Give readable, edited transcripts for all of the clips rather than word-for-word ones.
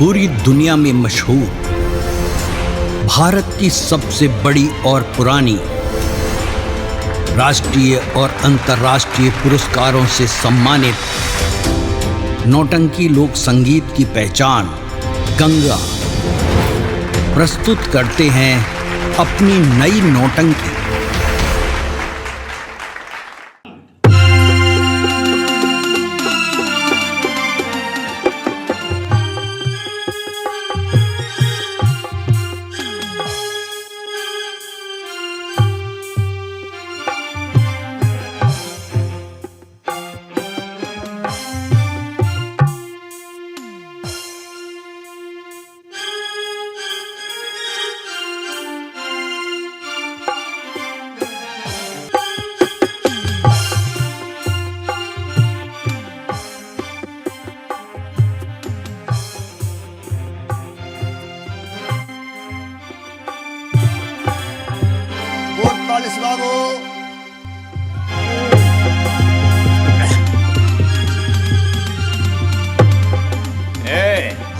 पूरी दुनिया में मशहूर, भारत की सबसे बड़ी और पुरानी, राष्ट्रीय और अंतर्राष्ट्रीय पुरस्कारों से सम्मानित नौटंकी लोक संगीत की पहचान गंगा प्रस्तुत करते हैं अपनी नई नौटंकी।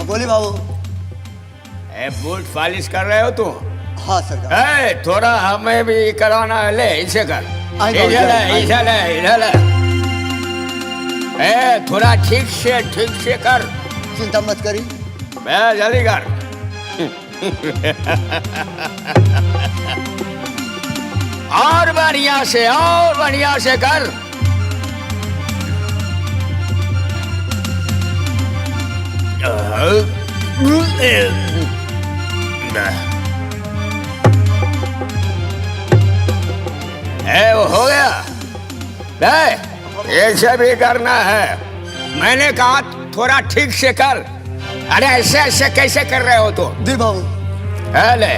बोले बाबू। बूट पॉलिश कर रहे हो तुम? हाँ सरकार। थोड़ा हमें भी कराना है, ले इसे कर। थोड़ा ठीक से कर। चिंता मत करी, जल्दी कर। और बढ़िया से कर। वो हो गया। ऐसे भी करना है। मैंने कहा थोड़ा ठीक से कर। अरे ऐसे कैसे कर रहे हो तुम? जी बाबू। ले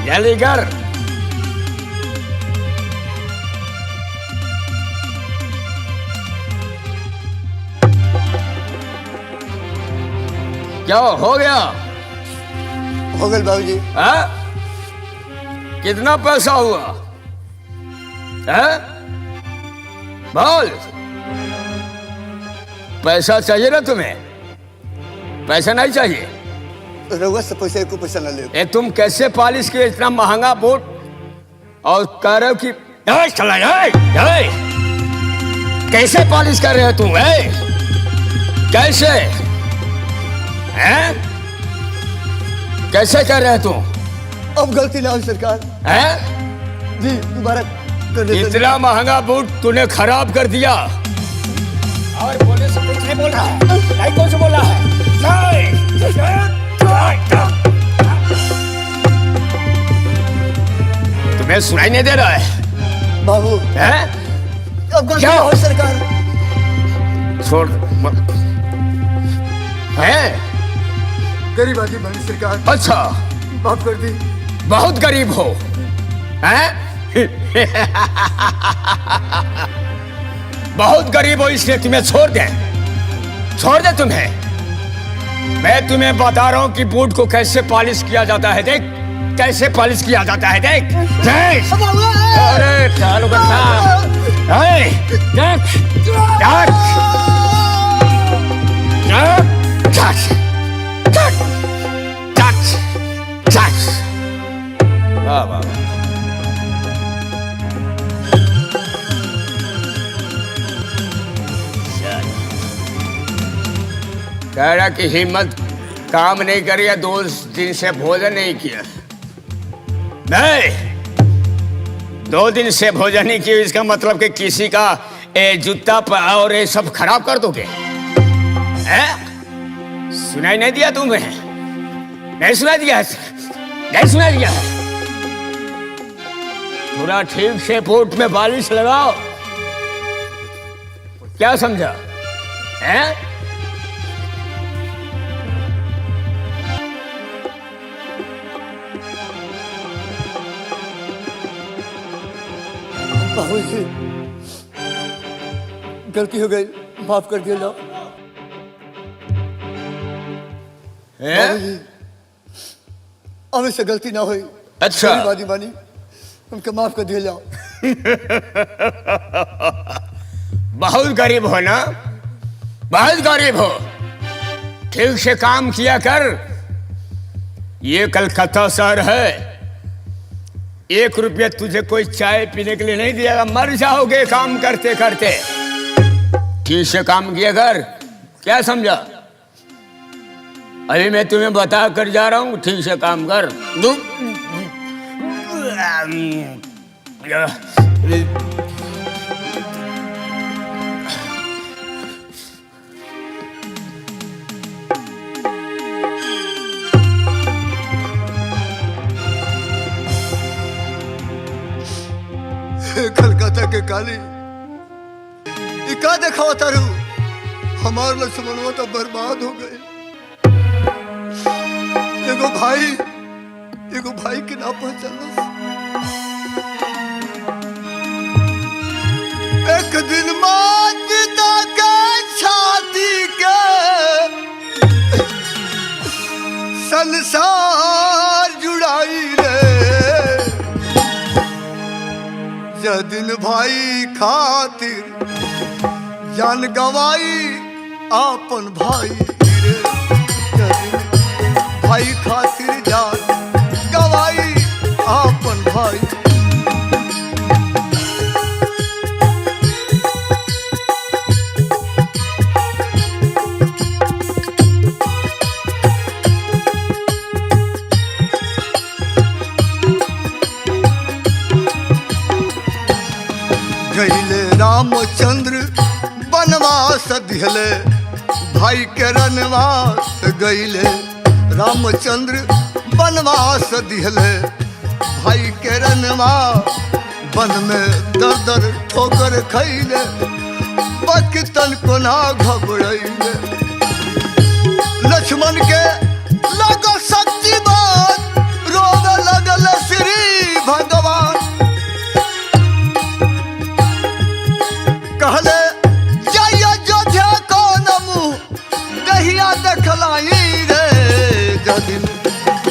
जल्दी कर। क्या हो गया? हो गया बाबू जी। कितना पैसा हुआ? बोल। पैसा चाहिए ना तुम्हें? पैसा नहीं चाहिए? रउआ से पैसा एको पैसा न ले। तुम कैसे पॉलिश किए इतना महंगा बूट और कह रहे हो कि कैसे पॉलिश कर रहे हो तुम? कैसे कैसे कर रहे हो तुम? अब गलती ना हुई सरकार। जी दोबारा कर देते। इतना महंगा बूट तूने खराब कर दिया। और बोले से कुछ नहीं बोल रहा है। नहीं कौन से बोल रहा है? तुम्हें सुनाई नहीं दे रहा है बाबू? अब गलती ना हुई सरकार। छोड़। गरीब आदमी बनी सरकार। अच्छा, माफ कर दी। बहुत गरीब हो? बहुत गरीब हो इसलिए तुम्हें छोड़ दे तुम्हें। मैं तुम्हें बता रहा हूं कि बूट को कैसे पॉलिश किया जाता है। देख कैसे पॉलिश किया जाता है। देख अरे चालू कह रहा कि हिम्मत काम नहीं करी है, 2 दिन से भोजन नहीं किया। नहीं, 2 दिन से भोजन नहीं किया इसका मतलब कि किसी का जूता और ये सब खराब कर दोगे? सुनाई नहीं दिया तुम्हें? नहीं सुनाई दिया? नहीं सुनाई दिया? पूरा ठीक से बूट में पॉलिश लगाओ। क्या समझा? बाबू जी गलती हो गई, माफ कर दिया जाओ। अब से गलती ना हुई। अच्छा बानी हमको माफ कर दिया जाओ। बहुत गरीब हो ना, बहुत गरीब हो, ठीक से काम किया कर। ये कलकत्ता शहर है, 1 रुपया तुझे कोई चाय पीने के लिए नहीं दिएगा, मर जाओगे काम करते करते। ठीक से काम किया कर, क्या समझा? अभी मैं तुम्हें बता कर जा रहा हूं, ठीक से काम कर। कलकत्ता के काली इका देखा तारू, हमार लक्ष्मणवा तो बर्बाद हो गए। एगो भाई के ना पहचान। एक दिन माँ पिता के छाती के संसार जुड़ाई रे, दिन भाई खातिर जान गवाई आपन भाई रे, भाई खातिर जान गवाई आपन भाई। गईले रामचंद्र बनवास दिहले, भाई के रनवास गईले रामचंद्र बनवास दिहले, भाई के रनवास। वन में दर दर ठोकर खैले, बकतन को ना घबराइले। लक्ष्मण के लगो सच्ची बात, रोवे लगल श्री भगवान। कहले जय जोध्या कौन मुँह दहिया देखलाई रे, जदिन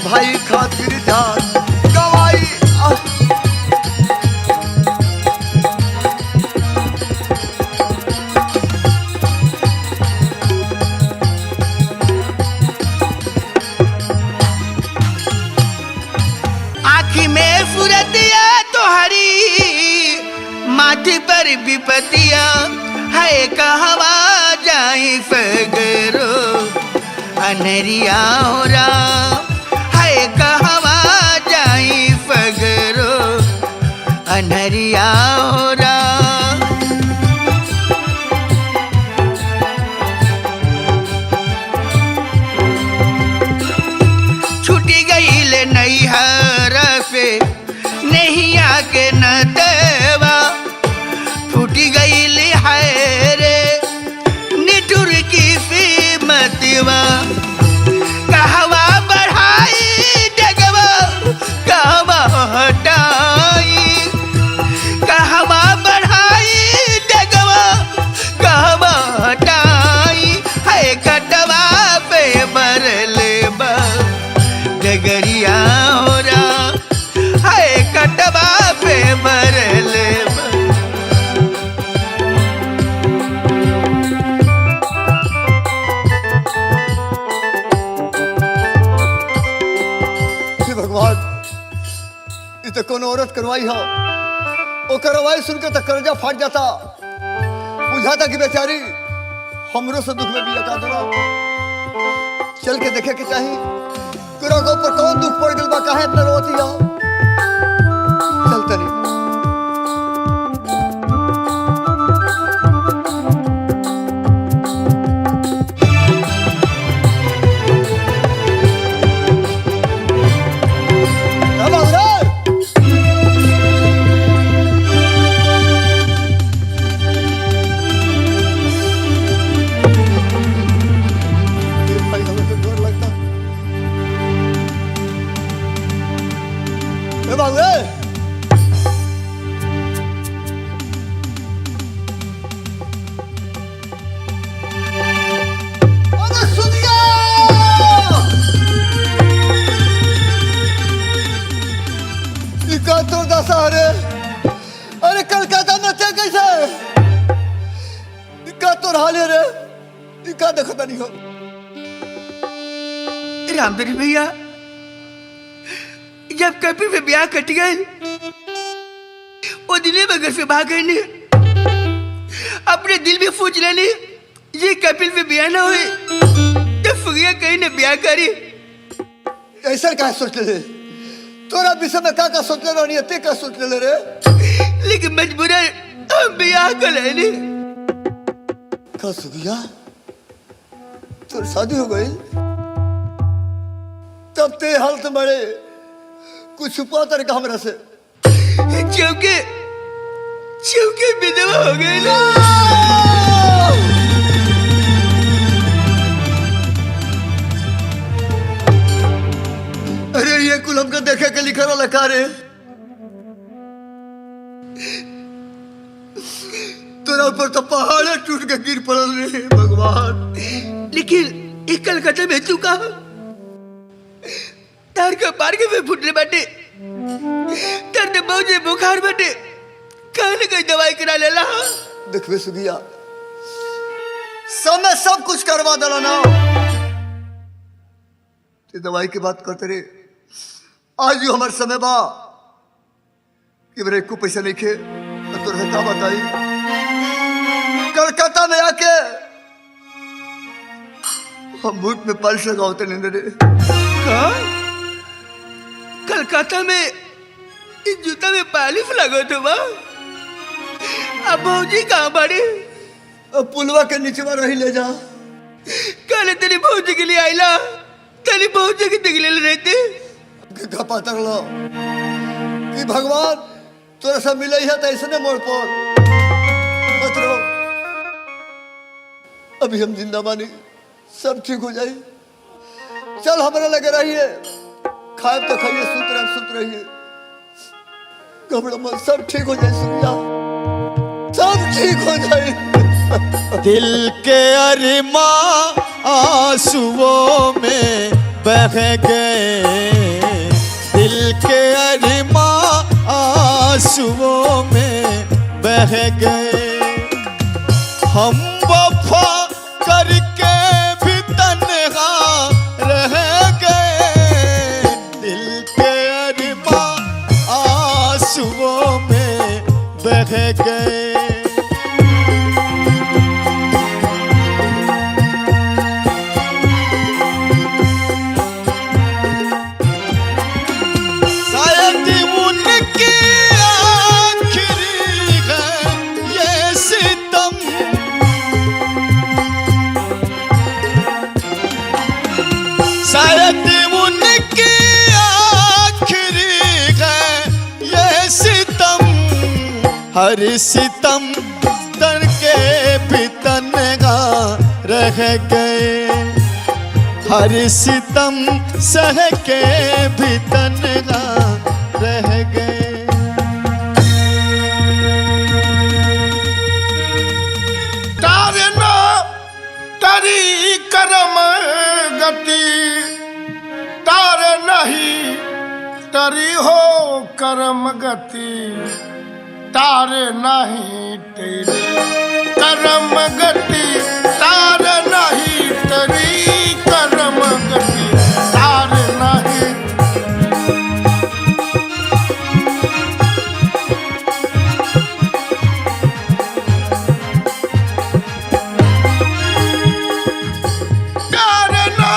भाई खातिर जान गवाई। आँखी में फुरतिया तोहरी, माथे पर विपतिया है, कहवा जाई फगरो अनरिया हो राम, है कहवा जाई फगरो अनरिया हो राम। छुटी गई ले नैहर से नैया के न देवा, फूटी गई ले है रे निठुर की सीमतिवा। कहवा बढ़ाई डगवा कहवा हटाई, कहवा बढ़ाई डगवा कहवा हटाई, है कटवा पे बरले बा डगरिया हो रहा, है कटवा पे बरले बा। भगवान, इते कौन औरत करवाई हो, ओ करवाई सुन के तो कर्जा फाट जाता। बुझाता कि बेचारी हमरो से दुख में भी लगा दूंगा। चल के देखे के चाहिए कुरा को पर कौन दुख पड़ गल बा, काहे इतना रोती हो। चल तनी तो रहा ले रे ई का देखता नहीं हो रामधनी भैया जब कपिल में ब्याह कट गए वो दिले में घर से भाग गए ने अपने दिल में सोच लेने ये कपिल में ब्याह ना हुए तो फुगिया कहीं ने ब्याह करी। ऐसा क्या सोच ले तोरा विषय में का सोच ले रही है का सोच ले रे लेकिन मजबूरन हम ब्याह कर लेने का सुगिया तोर शादी हो गई तब ते हालत बड़े कुछ छुपा तरीका हमरा से क्योंकि विधवा हो गई ना। अरे ये कुल हमको देखे के लिखा वाला रे तोरा ऊपर तो पहाड़ टूट के गिर पड़ल रे भगवान। लेकिन एक कलकत्ता में तू कहा तार का पार के में फुटने बैठे दर्द बहुत बुखार बैठे कहने कहीं दवाई करा लेला। देखबे सुगिया समय सब कुछ करवा दला ना ते दवाई की बात करते रे आज जो हमारे समय बा कि मेरे को पैसा नहीं खे तो रहता बताई कलकत्ता में आके हम बूट में पल्स लगाते नहीं रे। कलकत्ता में इस जूता में पालिश लगा तो बा अब भौजी कहाँ बड़े अब पुलवा के नीचे में रही ले जा कल तेरी भौजी के लिए आईला तेरी भौजी के दिखले रहते पातर लो कि भगवान तोरा सब मिले है तो ऐसे मोड़ पर मत रो अभी हम जिंदा बानी सब ठीक हो जाए चल हमारा लगे रहिए खाए तो खाइए सुत रहिए घबरा मत सब ठीक हो जाए सुनिया सब ठीक हो जाए। दिल के अरमा आंसुओं में बह गए दिल के अरमा आंसुओं में बह गए हम वफा करके भी तन्हा रह गए दिल के अरमा आंसुओं में बह गए। शायद उनकी आखिरी है ये सितम हर सितम तन के भी तन्हा रह गए हर सितम सह के भी तन्हा रह गए। तारे ना तारी करम गति तारे नहीं तरी हो करम गति तारे नहीं तेरी करम गति तारे नहीं तरी करम गति तारे नहीं। तारे ना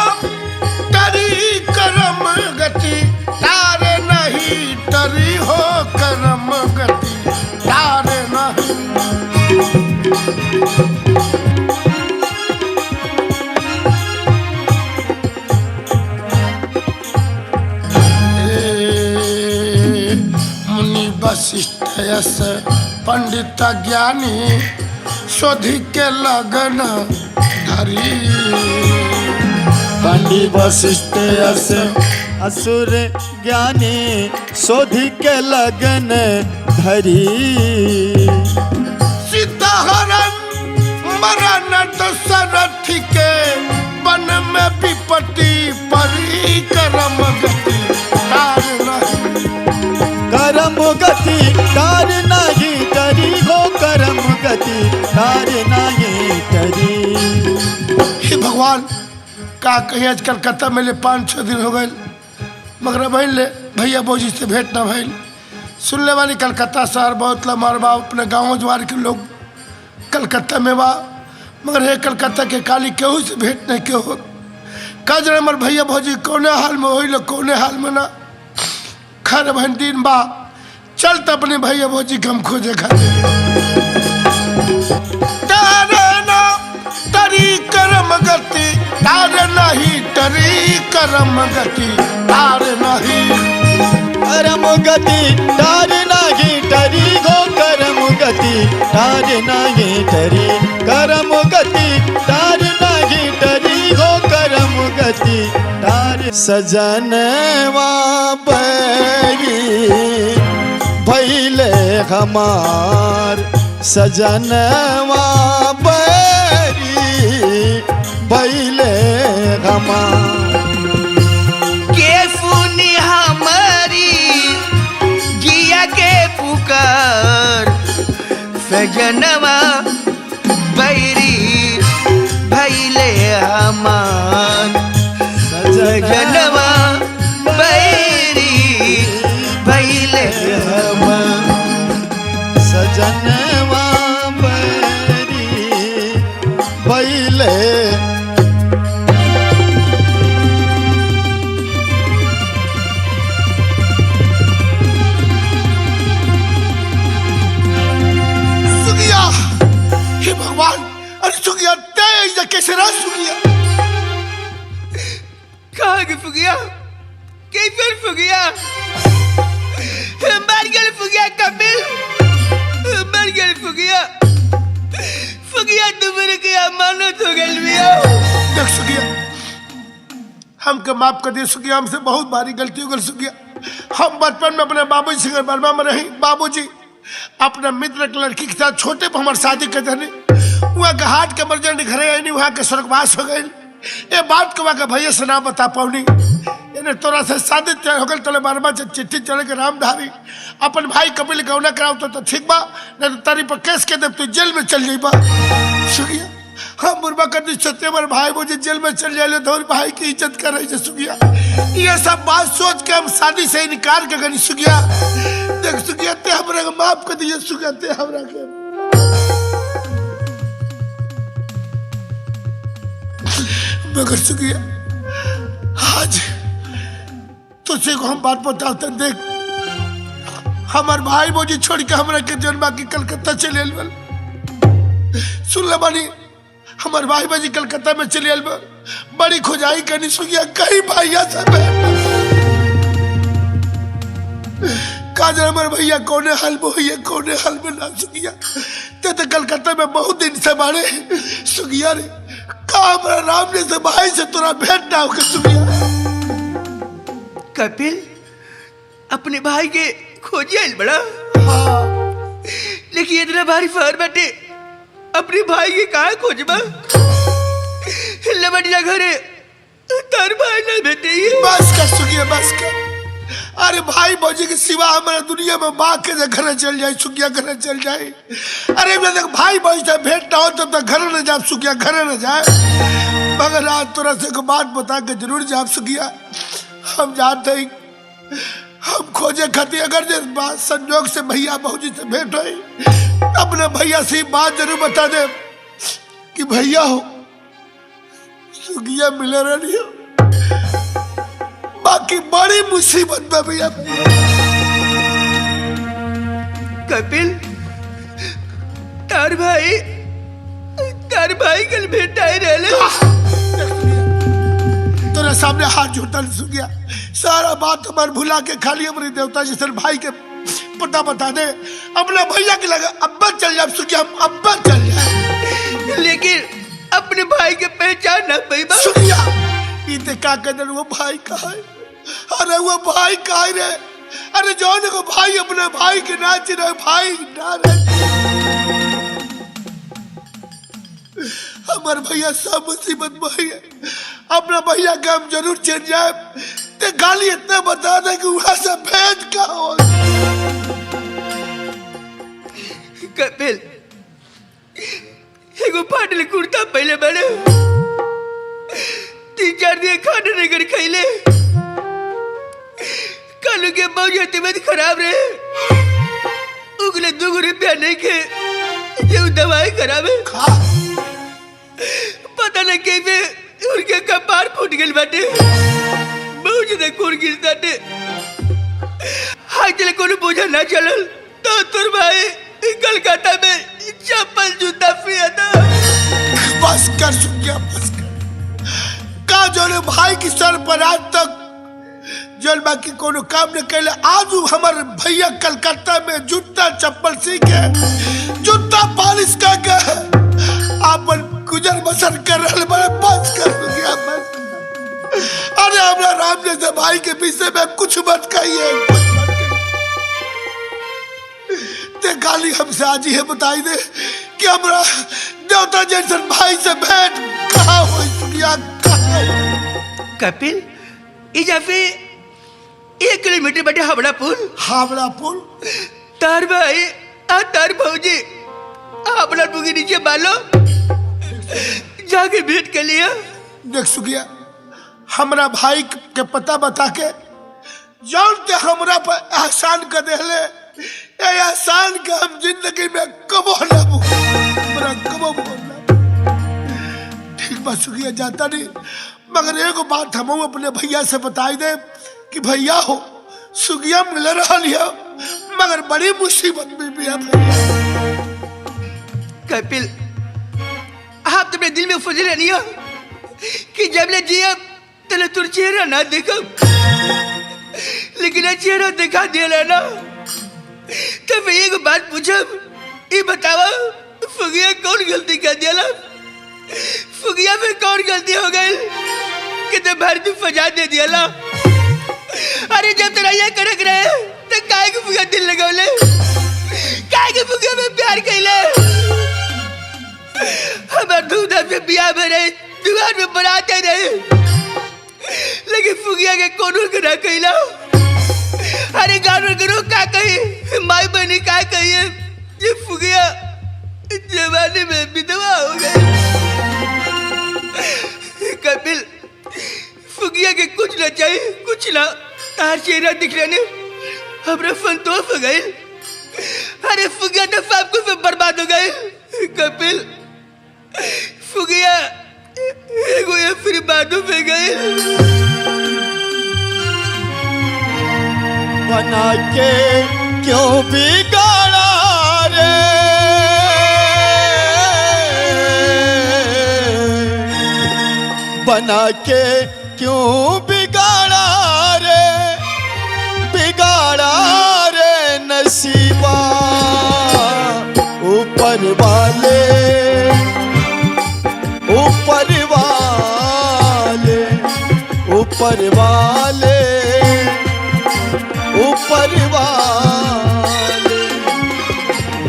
तरी करम गति तारे नहीं तरी हो करम गति तारे नहीं। मुनि वशिष्ठ यस पंडित ज्ञानी शोधि के लगन धरी पंडित वशिष्ठ असुर ज्ञानी शोधि के लगन धरी सीताहरण मरण दशरथ के वन में विपत्ति परी करम गति तार नहीं। करम गति तार नहीं तरी हो करम गति तार नहीं तरी। का कहीं आज कलकत्ता में ले 5-6 दिन हो गए मगर भैल ले भैया भौजी से भेंट ना भैल। सुनले वाली कलकत्ता शहर बहुत लमार बा, अपने गाँव जवार के लोग कलकत्ता में बा, मगर हे कलकत्ता के काली केहू से भेंट नहीं क्यों हो। का जरा हमार भैया भौजी कौने हाल में हो कौने हाल में ना खैर बहन दिन बा चल तो अपने भैया भौजी के हम खोजे खाते तारे ना तरी करम गति तारे नहीं तरी करम गति तारे नहीं करम गति तार नाही टरी गो करम गति तार नाही टरी करम गति तार नाही टरी गो करम गति तार सजनवा बैरी भैले हमार सजनवा बैरी भैले हमार के फूनी हमारी जिया के पुकार सजनवा बैरी भैले हमार सजनवा बैरी भैले हमार सजनवा बैरी भैले सुगिया हे भगवान अरे सुगिया तेज कैसे रहा सुगिया कहाँ के फुगिया कैसे फुगिया मर गए फुगिया कपिल मर गए फुगिया फुगिया तुम्हारे के अमानत हो गई भैया। देख सुगिया हमके माफ कर दे सुगिया, हमसे बहुत भारी गलती हो गई सुगिया। हम बचपन में अपने बाबूजी से बर्मा में रही, बाबूजी अपने मित्र के लड़की के साथ छोटे पर हमारे शादी कर देने वहाँ के हाट के मर्जन घरे आई नहीं, वहाँ के स्वर्गवास हो गए। ये बात को वहाँ के भैया से ना बता पाऊनी इन्हें तोरा से शादी हो गई तोले बर्मा से चिट्ठी चले के रामधारी अपन भाई कपिल गौना कराओ तो ठीक बा, नहीं तो तारी पर केस के दे तू जेल में चल जाइबा। सुगिया हम बुरबा कर दी सत्य हमारे भाई मुझे जेल में चल जाए तो भाई की इज्जत कर रही है सुगिया। ये सब बात सोच के हम शादी से इनकार कर गई सुगिया। देख सुगिया ते हमरा को माफ कर दीजिए सुगिया, ते हमरा के मगर सुगिया आज तुझसे को हम बात बताते देख हमारे भाई मुझे छोड़ के हमरा के जन्मा की कलकत्ता चले आइल। सुन ले बानी हमारे भाई बाजी कलकत्ता में चले आइल बड़ी खोजाई करनी सुगिया कहीं भैया सब काजल हमारे भैया कौने हाल में हुई है कौने हाल में ना सुगिया। ते तो कलकत्ता में बहुत दिन से मारे सुगिया रे का हमारा राम ने से भाई से तोरा भेंट ना होकर सुगिया। कपिल अपने भाई के खोजे आइल बड़ा हाँ लेकिन इतना भारी फहर बैठे अपने भाई के कहा खोजबा लबड़िया घरे तार भाई ना बेटे बस कर सुगिया बस कर। अरे भाई भौजी के सिवा हमारे दुनिया में माँ के घर चल जाए सुगिया घर चल जाए। अरे मैं देख भाई भौजी से भेंट ना हो तब तक घर न जाए सुगिया घर न जाए। मगर आज तोरा से को बात बता के जरूर जाए सुगिया। हम जानते ही हम खोजे खाती अगर जिस बात संजोग से भैया भौजी से भेंट हुई अपने भैया से बात जरूर बता दे कि भैया हो सुगिया मिले रही हो। बाकी बड़ी मुसीबत में भैया कपिल तार भाई कल भेंट आई रहले तेरे सामने हाथ जोड़ता सुगिया सारा बात हमारे भुला के खाली हमारे देवता जैसे भाई के पता बता दे अपने भैया के लगा अब्बा चल जाए सुगिया हम अब्बा चल जाए लेकिन अपने भाई के पहचान ना पाई सुगिया इते का कदर वो भाई कहा है। अरे वो भाई कहा रे अरे जौन को भाई अपने भाई के नाच रहे भाई ना हमारे भैया सब मुसीबत में है। अपना भैया का हम जरूर चल जाए ते गाली इतना बता दे कि वहां से भेंट का हो। कपिल एगो फाटल कुर्ता पहले बड़े 3 3-4 दिन खाना नहीं कर खैले कल के बहुत तबियत खराब रहे उगले 2 रुपया नहीं के ये दवाई खराब है पता नहीं कैसे उनके कपार फूट गए बाटे बहुत ज्यादा खून गिरता हाथ चले कोनो बोझा ना चलल तो तुर भाई कलकत्ता में चप्पल जूता पिया था बस कर सुखिया बस कर का जोने भाई की सर पर आज तक जल बाकी कोनो काम न कैले आज हमारे भैया कलकत्ता में जूता चप्पल सीखे जूता पॉलिश का के अपन गुजर बसर कर रहे बड़े बस कर सुखिया बस अरे हमरा राम जैसे भाई के पीछे में कुछ मत कहिए ते गाली हमसे आज ही बताई दे कि हमरा देवता जैसे भाई से भेंट कहाँ हुई सुखिया कहाँ कपिल इजाफे 1 किलोमीटर बटे हावड़ा पुल तार भाई तार भौजी हावड़ा पुल के नीचे बालो जाके भेंट कर लिया देख सुखिया हमरा भाई के पता बता के जानते हमरा पर एहसान कर देले ए एहसान के हम जिंदगी में कबो ना हमरा कबो ठीक बात सुखिया जाता नहीं मगर एगो बात हम अपने भैया से बताई दे कि भैया हो सुखिया मिल रहा लिया मगर बड़ी मुसीबत में भी है भैया कपिल आप तुम्हें दिल में फुजले नहीं हो कि जब ले जिया तले तुर चेहरा ना देखो लेकिन चेहरा दिखा दिया लेना तो मैं एक बात पूछा ये बतावा फुगिया कौन गलती कर दिया फुगिया में कौन गलती हो गई कि तो भर तू फजा दे दिया ला अरे जब तेरा ये करक रहे तो काहे के फुगिया दिल लगौले काहे के फुगिया में प्यार कैले हमार दूध से बिया में रहे दुकान में बनाते रहे लेकिन फुगिया के कोनो करा कैला अरे गानो करो का कही माई बहनी का कही है ये फुगिया जवानी में विधवा हो गई कपिल फुगिया के कुछ ना चाहिए कुछ ना तार चेहरा दिख रहे ने हमरा संतोष हो गए अरे फुगिया तो सब कुछ बर्बाद हो गए कपिल फुगिया एगो ये फिर बादों में गए बना के क्यों बिगाड़ा रे बना के क्यों बिगाड़ा रे नसीबा ऊपर वाले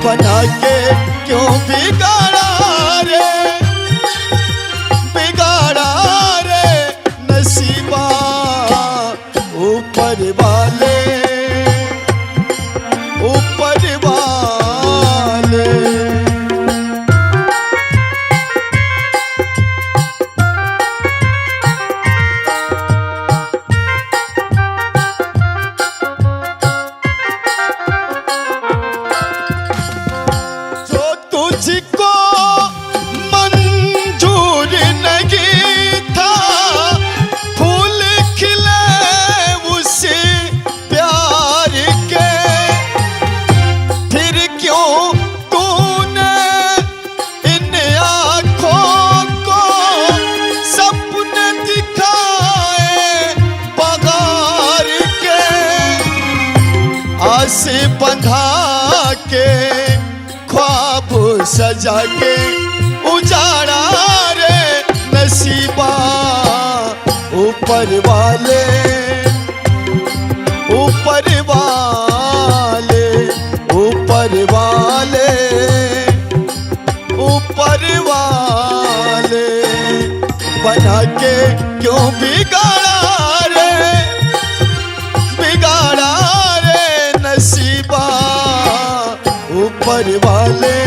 बना के क्यों बिगाड़ा रे नसीबा ऊपर वाले तुझको मंजूर नहीं था फूल खिले उसे प्यार के फिर क्यों तूने इन आँखों को सपने दिखाए बगार के आस बंधा के ख्वाब सजा के उजाड़ा रे नसीबा ऊपर वाले बना के क्यों बिगाड़ा रे नसीबा ऊपर वाले